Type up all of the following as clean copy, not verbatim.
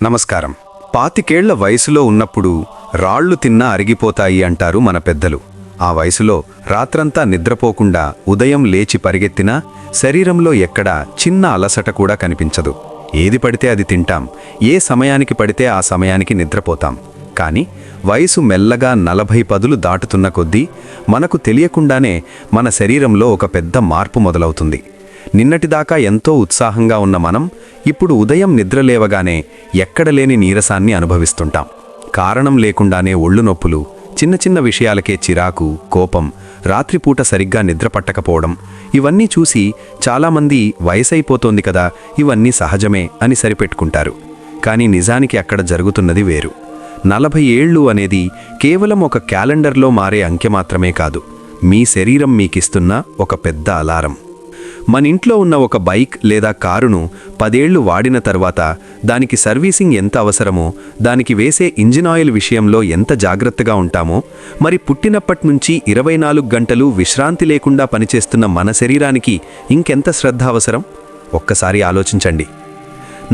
నమస్కారం. 25 వయసులో ఉన్నప్పుడు రాళ్లు తిన్నా అరిగిపోతాయి అంటారు మన పెద్దలు. ఆ వయసులో రాత్రంతా నిద్రపోకుండా ఉదయం లేచి పరిగెత్తినా శరీరంలో ఎక్కడా చిన్న అలసట కూడా కనిపించదు. ఏది పడితే అది తింటాం, ఏ సమయానికి పడితే ఆ సమయానికి నిద్రపోతాం. కానీ వయసు మెల్లగా 40 పదులు దాటుతున్న కొద్దీ మనకు తెలియకుండానే మన శరీరంలో ఒక పెద్ద మార్పు మొదలవుతుంది. నిన్నటిదాకా ఎంతో ఉత్సాహంగా ఉన్న మనం ఇప్పుడు ఉదయం నిద్రలేవగానే ఎక్కడలేని నీరసాన్ని అనుభవిస్తుంటాం. కారణం లేకుండానే ఒళ్ళు నొప్పులు, చిన్న చిన్న విషయాలకే చిరాకు, కోపం, రాత్రిపూట సరిగ్గా నిద్రపట్టకపోవడం, ఇవన్నీ చూసి చాలామంది వయసైపోతోంది కదా, ఇవన్నీ సహజమే అని సరిపెట్టుకుంటారు. కానీ నిజానికి అక్కడ జరుగుతున్నది వేరు. 40 ఏళ్ళు అనేది కేవలం ఒక క్యాలెండర్లో మారే అంకె మాత్రమే కాదు, మీ శరీరం మీకిస్తున్న ఒక పెద్ద అలారం. మన ఇంట్లో ఉన్న ఒక బైక్ లేదా కారును 10 ఏళ్లు వాడిన తర్వాత దానికి సర్వీసింగ్ ఎంత అవసరమో, దానికి వేసే ఇంజిన్ ఆయిల్ విషయంలో ఎంత జాగ్రత్తగా ఉంటామో, మరి పుట్టినప్పటి నుంచి 24 గంటలు విశ్రాంతి లేకుండా పనిచేస్తున్న మన శరీరానికి ఇంకెంత శ్రద్ధ అవసరం? ఒక్కసారి ఆలోచించండి.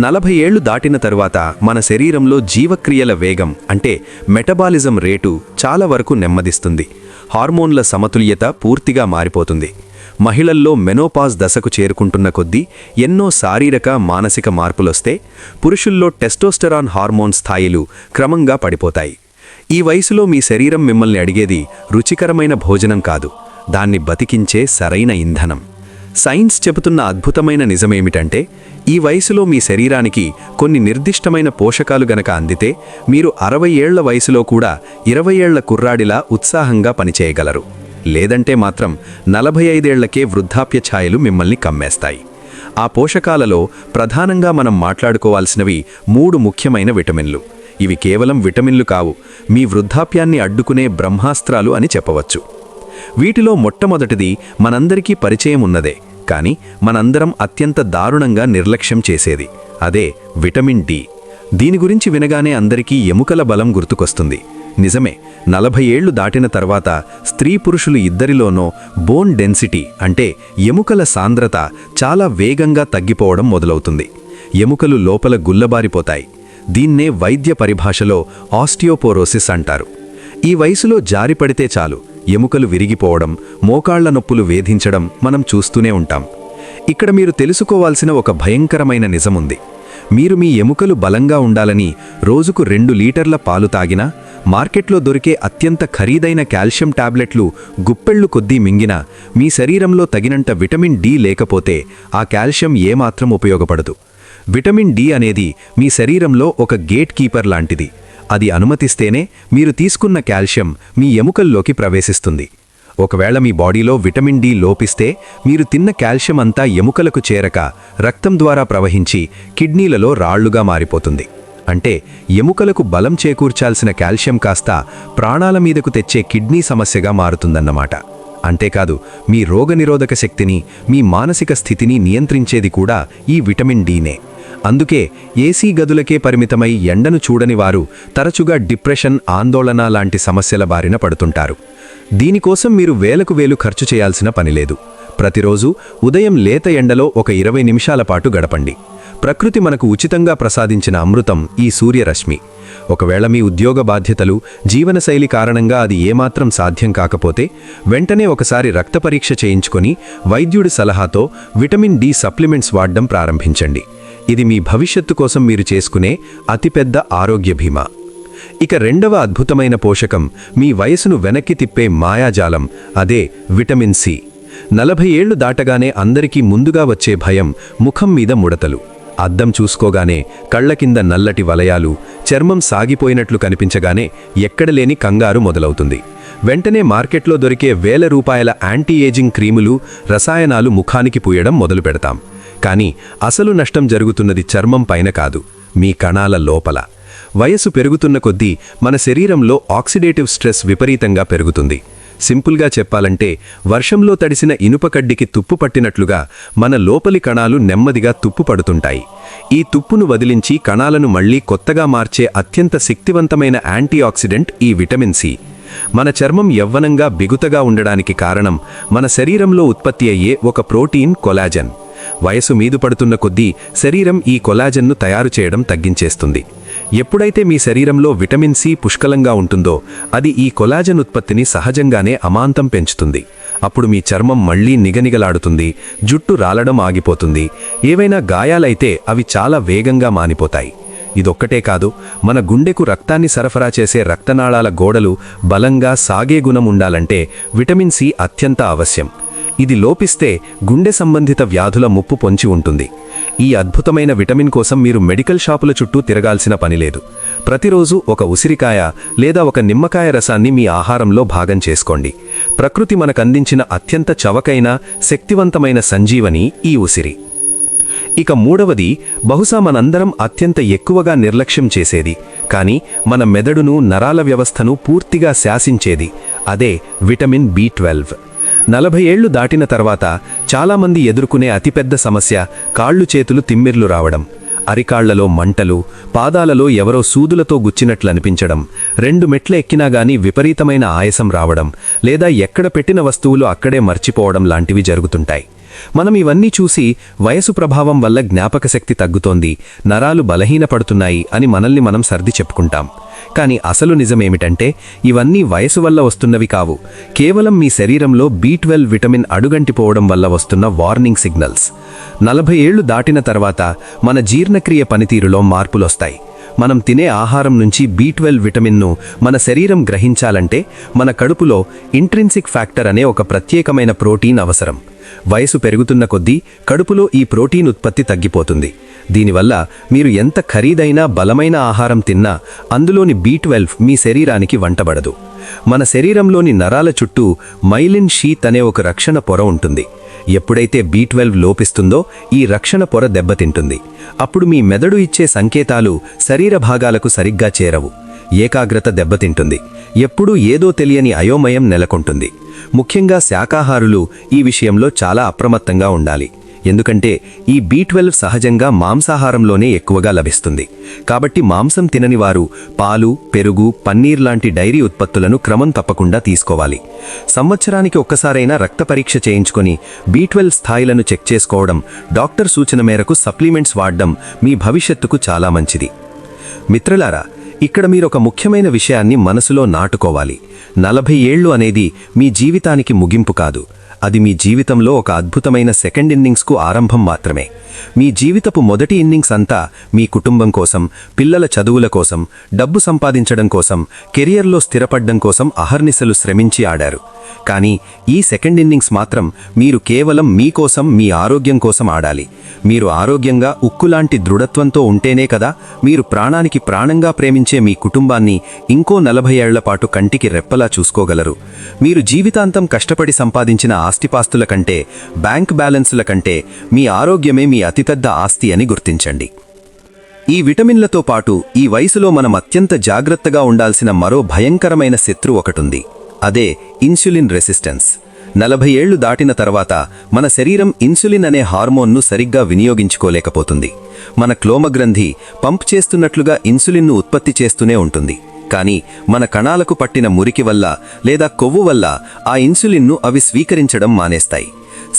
40 ఏళ్లు దాటిన తరువాత మన శరీరంలో జీవక్రియల వేగం అంటే మెటబాలిజం రేటు చాలా వరకు నెమ్మదిస్తుంది. హార్మోన్ల సమతుల్యత పూర్తిగా మారిపోతుంది. మహిళల్లో మెనోపాజ్ దశకు చేరుకుంటున్న కొద్దీ ఎన్నో శారీరక మానసిక మార్పులొస్తే పురుషుల్లో టెస్టోస్టెరాన్ హార్మోన్ స్థాయిలు క్రమంగా పడిపోతాయి. ఈ వయసులో మీ శరీరం మిమ్మల్ని అడిగేది రుచికరమైన భోజనం కాదు, దాన్ని బతికించే సరైన ఇంధనం. సైన్స్ చెబుతున్న అద్భుతమైన నిజమేమిటంటే, ఈ వయసులో మీ శరీరానికి కొన్ని నిర్దిష్టమైన పోషకాలు గనక అందితే మీరు 60 ఏళ్ల వయసులో కూడా 20 ఏళ్ల కుర్రాడిలా ఉత్సాహంగా పనిచేయగలరు. లేదంటే మాత్రం 45 ఏళ్లకే వృద్ధాప్య ఛాయలు మిమ్మల్ని కమ్మేస్తాయి. ఆ పోషకాలలో ప్రధానంగా మనం మాట్లాడుకోవాల్సినవి 3 ముఖ్యమైన విటమిన్లు. ఇవి కేవలం విటమిన్లు కావు, మీ వృద్ధాప్యాన్ని అడ్డుకునే బ్రహ్మాస్త్రాలు అని చెప్పవచ్చు. వీటిలో మొట్టమొదటిది మనందరికీ పరిచయం ఉన్నదే, కానీ మనందరం అత్యంత దారుణంగా నిర్లక్ష్యం చేసేది, అదే విటమిన్ డి. దీని గురించి వినగానే అందరికీ ఎముకల బలం గుర్తుకొస్తుంది. నిజమే, 40 ఏళ్లు దాటిన తర్వాత స్త్రీ పురుషులు ఇద్దరిలోనో బోన్ డెన్సిటీ అంటే ఎముకల సాంద్రత చాలా వేగంగా తగ్గిపోవడం మొదలవుతుంది. ఎముకలు లోపల గుల్లబారిపోతాయి. దీన్నే వైద్య పరిభాషలో ఆస్టియోపోరోసిస్ అంటారు. ఈ వయసులో జారిపడితే చాలు ఎముకలు విరిగిపోవడం, మోకాళ్ల నొప్పులు వేధించడం మనం చూస్తూనే ఉంటాం. ఇక్కడ మీరు తెలుసుకోవాల్సిన ఒక భయంకరమైన నిజముంది. మీరు మీ ఎముకలు బలంగా ఉండాలని రోజుకు 2 లీటర్ల పాలు తాగినా, మార్కెట్లో దొరికే అత్యంత ఖరీదైన కాల్షియం టాబ్లెట్లు గుప్పెళ్లు కొద్దీ మింగినా, మీ శరీరంలో తగినంత విటమిన్ డి లేకపోతే ఆ కాల్షియం ఏమాత్రం ఉపయోగపడదు. విటమిన్ డి అనేది మీ శరీరంలో ఒక గేట్ కీపర్ లాంటిది. అది అనుమతిస్తేనే మీరు తీసుకున్న కాల్షియం మీ ఎముకల్లోకి ప్రవేశిస్తుంది. ఒకవేళ మీ బాడీలో విటమిన్ డి లోపిస్తే మీరు తిన్న కాల్షియం అంతా ఎముకలకు చేరక రక్తం ద్వారా ప్రవహించి కిడ్నీలలో రాళ్లుగా మారిపోతుంది. అంటే ఎముకలకు బలం చేకూర్చాల్సిన కాల్షియం కాస్త ప్రాణాల మీదకు తెచ్చే కిడ్నీ సమస్యగా మారుతుందన్నమాట. అంతేకాదు, మీ రోగనిరోధక శక్తిని, మీ మానసిక స్థితిని నియంత్రించేది కూడా ఈ విటమిన్ డీనే. అందుకే ఏసీ గదులకే పరిమితమై ఎండను చూడని వారు తరచుగా డిప్రెషన్, ఆందోళన లాంటి సమస్యల బారిన పడుతుంటారు. దీనికోసం మీరు వేలకు వేలు ఖర్చు చేయాల్సిన పనిలేదు. ప్రతిరోజు ఉదయం లేత ఎండలో ఒక 20 నిమిషాల పాటు గడపండి. ప్రకృతి మనకు ఉచితంగా ప్రసాదించిన అమృతం ఈ సూర్యరశ్మి. ఒకవేళ మీ ఉద్యోగ బాధ్యతలు, జీవనశైలి కారణంగా అది ఏమాత్రం సాధ్యం కాకపోతే వెంటనే ఒకసారి రక్త పరీక్ష చేయించుకొని వైద్యుడి సలహాతో విటమిన్ డి సప్లిమెంట్స్ వాడడం ప్రారంభించండి. ఇది మీ భవిష్యత్తు కోసం మీరు చేసుకునే అతిపెద్ద ఆరోగ్య బీమా. ఇక రెండవ అద్భుతమైన పోషకం మీ వయసును వెనక్కి తిప్పే మాయాజాలం, అదే విటమిన్ సి. 40 ఏళ్లు దాటగానే అందరికీ ముందుగా వచ్చే భయం ముఖం మీద ముడతలు. అద్దం చూసుకోగానే కళ్ల కింద నల్లటి వలయాలు, చర్మం సాగిపోయినట్లు కనిపించగానే ఎక్కడలేని కంగారు మొదలవుతుంది. వెంటనే మార్కెట్లో దొరికే వేల రూపాయల యాంటీ ఏజింగ్ క్రీములు, రసాయనాలు ముఖానికి పూయడం మొదలు పెడతాం. కానీ అసలు నష్టం జరుగుతున్నది చర్మం పైన కాదు, మీ కణాల లోపల. వయసు పెరుగుతున్న కొద్దీ మన శరీరంలో ఆక్సిడేటివ్ స్ట్రెస్ విపరీతంగా పెరుగుతుంది. సింపుల్గా చెప్పాలంటే వర్షంలో తడిసిన ఇనుపకడ్డికి తుప్పు పట్టినట్లుగా మన లోపలి కణాలు నెమ్మదిగా తుప్పు పడుతుంటాయి. ఈ తుప్పును వదిలించి కణాలను మళ్లీ కొత్తగా మార్చే అత్యంత శక్తివంతమైన యాంటీఆక్సిడెంట్ ఈ విటమిన్ సి. మన చర్మం యవ్వనంగా బిగుతగా ఉండడానికి కారణం మన శరీరంలో ఉత్పత్తి అయ్యే ఒక ప్రోటీన్ కొలాజన్. వయసు మీదు పడుతున్న కొద్దీ శరీరం ఈ కొలాజన్ను తయారు చేయడం తగ్గించేస్తుంది. ఎప్పుడైతే మీ శరీరంలో విటమిన్ సి పుష్కలంగా ఉంటుందో అది ఈ కొలాజన్ ఉత్పత్తిని సహజంగానే అమాంతం పెంచుతుంది. అప్పుడు మీ చర్మం మళ్లీ నిగనిగలాడుతుంది, జుట్టు రాలడం ఆగిపోతుంది, ఏవైనా గాయాలైతే అవి చాలా వేగంగా మానిపోతాయి. ఇదొక్కటే కాదు, మన గుండెకు రక్తాన్ని సరఫరా చేసే రక్తనాళాల గోడలు బలంగా సాగే గుణం ఉండాలంటే విటమిన్ సి అత్యంత అవశ్యం. ఇది లోపిస్తే గుండె సంబంధిత వ్యాధుల ముప్పు పొంచి ఉంటుంది. ఈ అద్భుతమైన విటమిన్ కోసం మీరు మెడికల్ షాపుల చుట్టూ తిరగాల్సిన పనిలేదు. ప్రతిరోజు ఒక ఉసిరికాయ లేదా ఒక నిమ్మకాయ రసాన్ని మీ ఆహారంలో భాగం చేసుకోండి. ప్రకృతి మనకందించిన అత్యంత చవకైన శక్తివంతమైన సంజీవని ఈ ఉసిరి. ఇక మూడవది, బహుశా మనందరం అత్యంత ఎక్కువగా నిర్లక్ష్యం చేసేది, కానీ మన మెదడును, నరాల వ్యవస్థను పూర్తిగా శాసించేది, అదే విటమిన్ బి12. 40 ఏళ్లు దాటిన తర్వాత చాలామంది ఎదుర్కొనే అతిపెద్ద సమస్య కాళ్ళు చేతులు తిమ్మిర్లు రావడం, అరికాళ్లలో మంటలు, పాదాలలో ఎవరో సూదులతో గుచ్చినట్లనిపించడం, 2 మెట్ల ఎక్కినా గానీ విపరీతమైన ఆయాసం రావడం, లేదా ఎక్కడ పెట్టిన వస్తువులు అక్కడే మర్చిపోవడం లాంటివి జరుగుతుంటాయి. మనం ఇవన్నీ చూసి వయసు ప్రభావం వల్ల జ్ఞాపకశక్తి తగ్గుతోంది, నరాలు బలహీనపడుతున్నాయి అని మనల్ని మనం సర్ది చెప్పుకుంటాం. కానీ అసలు నిజమేమిటంటే ఇవన్నీ వయసు వల్ల వస్తున్నవి కావు, కేవలం మీ శరీరంలో బి12 విటమిన్ అడుగంటిపోవడం వల్ల వస్తున్న వార్నింగ్ సిగ్నల్స్. 40 ఏళ్లు దాటిన తర్వాత మన జీర్ణక్రియ పనితీరులో మార్పులొస్తాయి. మనం తినే ఆహారం నుంచి బి12 విటమిన్ను మన శరీరం గ్రహించాలంటే మన కడుపులో ఇంట్రిన్సిక్ ఫ్యాక్టర్ అనే ఒక ప్రత్యేకమైన ప్రోటీన్ అవసరం. వయసు పెరుగుతున్న కొద్దీ కడుపులో ఈ ప్రోటీన్ ఉత్పత్తి తగ్గిపోతుంది. దీనివల్ల మీరు ఎంత ఖరీదైన బలమైన ఆహారం తిన్నా అందులోని బి12 మీ శరీరానికి వంటబడదు. మన శరీరంలోని నరాల చుట్టూ మైలిన్ షీత్ అనే ఒక రక్షణ పొర ఉంటుంది. ఎప్పుడైతే బి12 లోపిస్తుందో ఈ రక్షణ పొర దెబ్బతింటుంది. అప్పుడు మీ మెదడు ఇచ్చే సంకేతాలు శరీర భాగాలకు సరిగ్గా చేరవు, ఏకాగ్రత దెబ్బతింటుంది, ఎప్పుడూ ఏదో తెలియని అయోమయం నెలకొంటుంది. ముఖ్యంగా శాకాహారులు ఈ విషయంలో చాలా అప్రమత్తంగా ఉండాలి. ఎందుకంటే ఈ బి12 సహజంగా మాంసాహారంలోనే ఎక్కువగా లభిస్తుంది. కాబట్టి మాంసం తినని వారు పాలు, పెరుగు, పన్నీర్ లాంటి డైరీ ఉత్పత్తులను క్రమం తప్పకుండా తీసుకోవాలి. సంవత్సరానికి ఒక్కసారైనా రక్త పరీక్ష చేయించుకొని బి12 స్థాయిలను చెక్ చేసుకోవడం, డాక్టర్ సూచన మేరకు సప్లిమెంట్స్ వాడడం మీ భవిష్యత్తుకు చాలా మంచిది. మిత్రులారా, ఇక్కడ మీరొక ముఖ్యమైన విషయాన్ని మనసులో నాటుకోవాలి. 40 ఏళ్లు అనేది మీ జీవితానికి ముగింపు కాదు, అది మీ జీవితంలో ఒక అద్భుతమైన సెకండ్ ఇన్నింగ్స్కు ఆరంభం మాత్రమే. మీ జీవితపు మొదటి ఇన్నింగ్స్ అంతా మీ కుటుంబం కోసం, పిల్లల చదువుల కోసం, డబ్బు సంపాదించడం కోసం, కెరియర్లో స్థిరపడ్డం కోసం అహర్నిశలు శ్రమించి ఆడారు. కానీ ఈ సెకండ్ ఇన్నింగ్స్ మాత్రం మీరు కేవలం మీకోసం, మీ ఆరోగ్యం కోసం ఆడాలి. మీరు ఆరోగ్యంగా ఉక్కులాంటి దృఢత్వంతో ఉంటేనే కదా మీరు ప్రాణానికి ప్రాణంగా ప్రేమించే మీ కుటుంబాన్ని ఇంకో 40 ఏళ్ల పాటు కంటికి రెప్పలా చూసుకోగలరు. మీరు జీవితాంతం కష్టపడి సంపాదించిన ఆస్తిపాస్తుల కంటే, బ్యాంక్ బ్యాలెన్సుల కంటే మీ ఆరోగ్యమే మీ అతిపెద్ద ఆస్తి అని గుర్తించండి. ఈ విటమిన్లతో పాటు ఈ వయసులో మనం అత్యంత జాగ్రత్తగా ఉండాల్సిన మరో భయంకరమైన శత్రు ఒకటుంది, అదే ఇన్సులిన్ రెసిస్టెన్స్. 40 ఏళ్లు దాటిన తర్వాత మన శరీరం ఇన్సులిన్ అనే హార్మోన్ను సరిగ్గా వినియోగించుకోలేకపోతుంది. మన క్లోమగ్రంథి పంప్ చేస్తున్నట్లుగా ఇన్సులిన్ను ఉత్పత్తి చేస్తూనే ఉంటుంది. కానీ మన కణాలకు పట్టిన మురికి వల్ల లేదా కొవ్వు వల్ల ఆ ఇన్సులిన్ను అవి స్వీకరించడం మానేస్తాయి.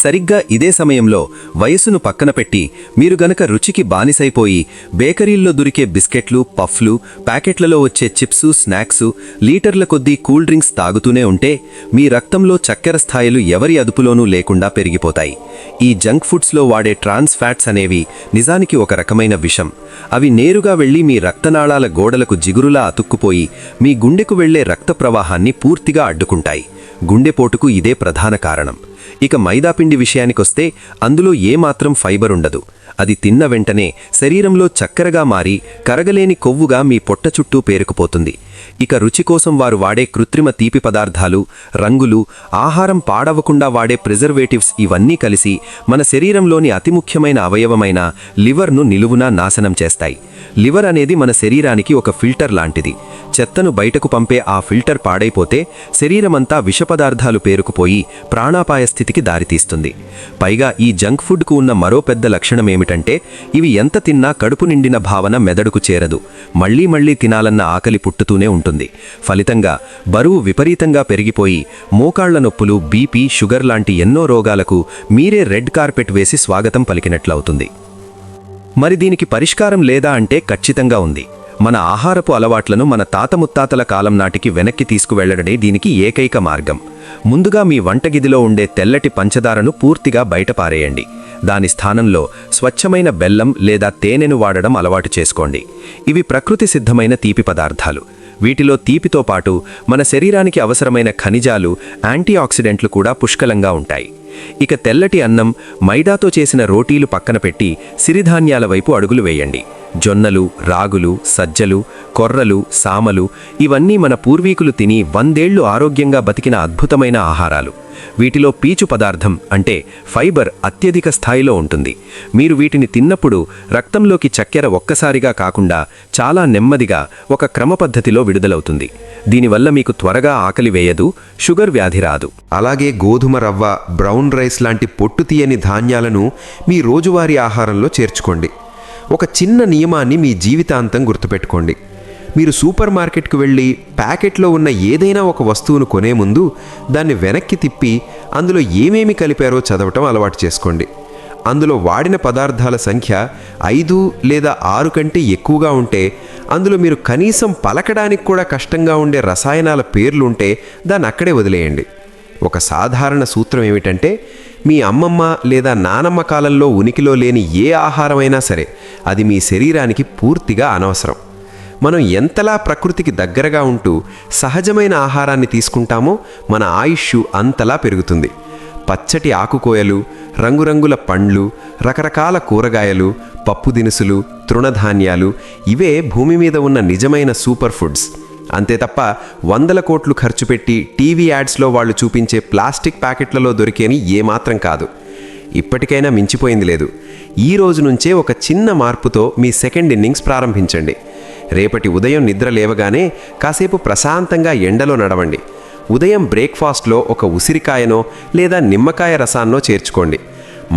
సరిగ్గా ఇదే సమయంలో వయసును పక్కన పెట్టి మీరు గనక రుచికి బానిసైపోయి బేకరీల్లో దొరికే బిస్కెట్లు, పఫ్లు, ప్యాకెట్లలో వచ్చే చిప్సు, స్నాక్సు, లీటర్ల కొద్దీ కూల్ డ్రింక్స్ తాగుతూనే ఉంటే మీ రక్తంలో చక్కెర స్థాయిలు ఎవరి అదుపులోనూ లేకుండా పెరిగిపోతాయి. ఈ జంక్ ఫుడ్స్లో వాడే ట్రాన్స్ ఫ్యాట్స్ అనేవి నిజానికి ఒక రకమైన విషం. అవి నేరుగా వెళ్లి మీ రక్తనాళాల గోడలకు జిగురులా అతుక్కుపోయి మీ గుండెకు వెళ్లే రక్త ప్రవాహాన్ని పూర్తిగా అడ్డుకుంటాయి. గుండెపోటుకు ఇదే ప్రధాన కారణం. ఇక మైదాపిండి విషయానికొస్తే అందులో ఏమాత్రం ఫైబర్ ఉండదు. అది తిన్న వెంటనే శరీరంలో చక్కెరగా మారి కరగలేని కొవ్వుగా మీ పొట్ట చుట్టూ పేరుకుపోతుంది. ఇక రుచి కోసం వారు వాడే కృత్రిమ తీపి పదార్థాలు, రంగులు, ఆహారం పాడవకుండా వాడే ప్రిజర్వేటివ్స్ ఇవన్నీ కలిసి మన శరీరంలోని అతి ముఖ్యమైన అవయవమైన లివర్ను నిలువునా నాశనం చేస్తాయి. లివర్ అనేది మన శరీరానికి ఒక ఫిల్టర్ లాంటిది. చెత్తను బయటకు పంపే ఆ ఫిల్టర్ పాడైపోతే శరీరమంతా విషపదార్థాలు పేరుకుపోయి ప్రాణాపాయ స్థితికి దారితీస్తుంది. పైగా ఈ జంక్ ఫుడ్కు ఉన్న మరో పెద్ద లక్షణమేమిటంటే ఇవి ఎంత తిన్నా కడుపు నిండిన భావన మెదడుకు చేరదు. మళ్లీ మళ్లీ తినాలన్న ఆకలి పుట్టుతూనే ఉంటుంది. ఫలితంగా బరువు విపరీతంగా పెరిగిపోయి మోకాళ్ల నొప్పులు, బీపీ, షుగర్ లాంటి ఎన్నో రోగాలకు మీరే రెడ్ కార్పెట్ వేసి స్వాగతం పలికినట్లవుతుంది. మరి దీనికి పరిష్కారం లేదా అంటే ఖచ్చితంగా ఉంది. మన ఆహారపు అలవాట్లను మన తాత ముత్తాతల కాలం నాటికి వెనక్కి తీసుకువెళ్లడమే దీనికి ఏకైక మార్గం. ముందుగా మీ వంటగిదిలో ఉండే తెల్లటి పంచదారను పూర్తిగా బయటపారేయండి. దాని స్థానంలో స్వచ్ఛమైన బెల్లం లేదా తేనెను వాడడం అలవాటు చేసుకోండి. ఇవి ప్రకృతి సిద్ధమైన తీపి పదార్థాలు. వీటిలో తీపితో పాటు మన శరీరానికి అవసరమైన ఖనిజాలు, యాంటీఆక్సిడెంట్లు కూడా పుష్కలంగా ఉంటాయి. ఇక తెల్లటి అన్నం, మైదాతో చేసిన రోటీలు పక్కన పెట్టి సిరిధాన్యాల వైపు అడుగులు వేయండి. జొన్నలు, రాగులు, సజ్జలు, కొర్రలు, సామలు ఇవన్నీ మన పూర్వీకులు తిని 100 ఏళ్లు ఆరోగ్యంగా బతికిన అద్భుతమైన ఆహారాలు. వీటిలో పీచు పదార్థం అంటే ఫైబర్ అత్యధిక స్థాయిలో ఉంటుంది. మీరు వీటిని తిన్నప్పుడు రక్తంలోకి చక్కెర ఒక్కసారిగా కాకుండా చాలా నెమ్మదిగా ఒక క్రమపద్ధతిలో విడుదలవుతుంది. దీనివల్ల మీకు త్వరగా ఆకలి వేయదు, షుగర్ వ్యాధి రాదు. అలాగే గోధుమ రవ్వ, బ్రౌన్ రైస్ లాంటి పొట్టు తీయని ధాన్యాలను మీ రోజువారీ ఆహారంలో చేర్చుకోండి. ఒక చిన్న నియమాన్ని మీ జీవితాంతం గుర్తుపెట్టుకోండి. మీరు సూపర్ మార్కెట్కు వెళ్ళి ప్యాకెట్లో ఉన్న ఏదైనా ఒక వస్తువును కొనే ముందు దాన్ని వెనక్కి తిప్పి అందులో ఏమేమి కలిపారో చదవటం అలవాటు చేసుకోండి. అందులో వాడిన పదార్థాల సంఖ్య 5 లేదా 6 కంటే ఎక్కువగా ఉంటే, అందులో మీరు కనీసం పలకడానికి కూడా కష్టంగా ఉండే రసాయనాల పేర్లుంటే దాన్ని అక్కడే వదిలేయండి. ఒక సాధారణ సూత్రం ఏమిటంటే, మీ అమ్మమ్మ లేదా నానమ్మ కాలంలో ఉనికిలో లేని ఏ ఆహారమైనా సరే అది మీ శరీరానికి పూర్తిగా అనవసరం. మనం ఎంతలా ప్రకృతికి దగ్గరగా ఉంటూ సహజమైన ఆహారాన్ని తీసుకుంటామో మన ఆయుష్ అంతలా పెరుగుతుంది. పచ్చటి ఆకుకోయలు, రంగురంగుల పండ్లు, రకరకాల కూరగాయలు, పప్పు దినుసులు, తృణధాన్యాలు ఇవే భూమి మీద ఉన్న నిజమైన సూపర్ ఫుడ్స్. అంతే తప్ప 100 కోట్లు ఖర్చు పెట్టి టీవీ యాడ్స్లో వాళ్ళు చూపించే ప్లాస్టిక్ ప్యాకెట్లలో దొరికేని ఏమాత్రం కాదు. ఇప్పటికైనా మించిపోయింది లేదు. ఈ రోజు నుంచే ఒక చిన్న మార్పుతో మీ సెకండ్ ఇన్నింగ్స్ ప్రారంభించండి. రేపటి ఉదయం నిద్ర లేవగానే కాసేపు ప్రశాంతంగా ఎండలో నడవండి. ఉదయం బ్రేక్ఫాస్ట్లో ఒక ఉసిరికాయనో లేదా నిమ్మకాయ రసాన్నో చేర్చుకోండి.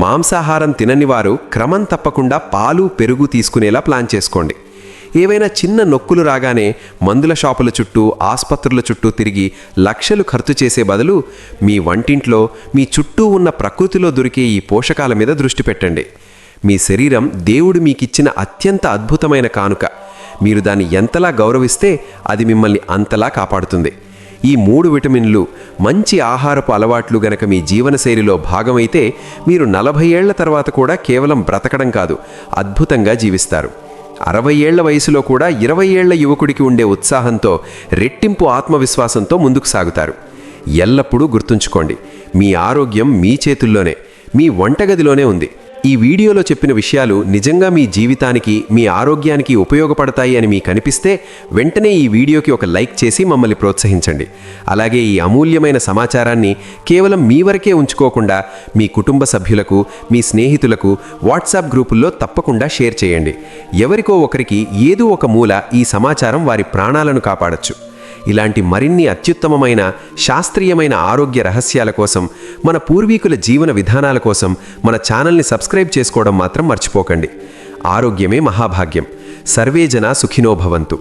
మాంసాహారం తినని వారు క్రమం తప్పకుండా పాలు, పెరుగు తీసుకునేలా ప్లాన్ చేసుకోండి. ఏవైనా చిన్న నొక్కులు రాగానే మందుల షాపుల చుట్టూ, ఆసుపత్రుల చుట్టూ తిరిగి లక్షలు ఖర్చు చేసే బదులు మీ వంటింట్లో, మీ చుట్టూ ఉన్న ప్రకృతిలో దొరికే ఈ పోషకాల మీద దృష్టి పెట్టండి. మీ శరీరం దేవుడు మీకిచ్చిన అత్యంత అద్భుతమైన కానుక. మీరు దాన్ని ఎంతలా గౌరవిస్తే అది మిమ్మల్ని అంతలా కాపాడుతుంది. ఈ 3 విటమిన్లు, మంచి ఆహారపు అలవాట్లు గనక మీ జీవనశైలిలో భాగమైతే మీరు 40 ఏళ్ల తర్వాత కూడా కేవలం బ్రతకడం కాదు, అద్భుతంగా జీవిస్తారు. 60 ఏళ్ల వయసులో కూడా 20 ఏళ్ల యువకుడికి ఉండే ఉత్సాహంతో, రెట్టింపు ఆత్మవిశ్వాసంతో ముందుకు సాగుతారు. ఎల్లప్పుడూ గుర్తుంచుకోండి, మీ ఆరోగ్యం మీ చేతుల్లోనే, మీ వంటగదిలోనే ఉంది. ఈ వీడియోలో చెప్పిన విషయాలు నిజంగా మీ జీవితానికి, మీ ఆరోగ్యానికి ఉపయోగపడతాయి అని మీకు అనిపిస్తే వెంటనే ఈ వీడియోకి ఒక లైక్ చేసి మమ్మల్ని ప్రోత్సహించండి. అలాగే ఈ అమూల్యమైన సమాచారాన్ని కేవలం మీ వరకే ఉంచుకోకుండా మీ కుటుంబ సభ్యులకు, మీ స్నేహితులకు వాట్సాప్ గ్రూపుల్లో తప్పకుండా షేర్ చేయండి. ఎవరికో ఒకరికి ఏదో ఒక మూల ఈ సమాచారం వారి ప్రాణాలను కాపాడొచ్చు. ఇలాంటి మరిన్ని అత్యుత్తమమైన శాస్త్రీయమైన ఆరోగ్య రహస్యాల కోసం, మన పూర్వీకుల జీవన విధానాల కోసం మన ఛానల్ని సబ్స్క్రైబ్ చేసుకోవడం మాత్రం మర్చిపోకండి. ఆరోగ్యమే మహాభాగ్యం. సర్వే జనా సుఖినో భవంతు.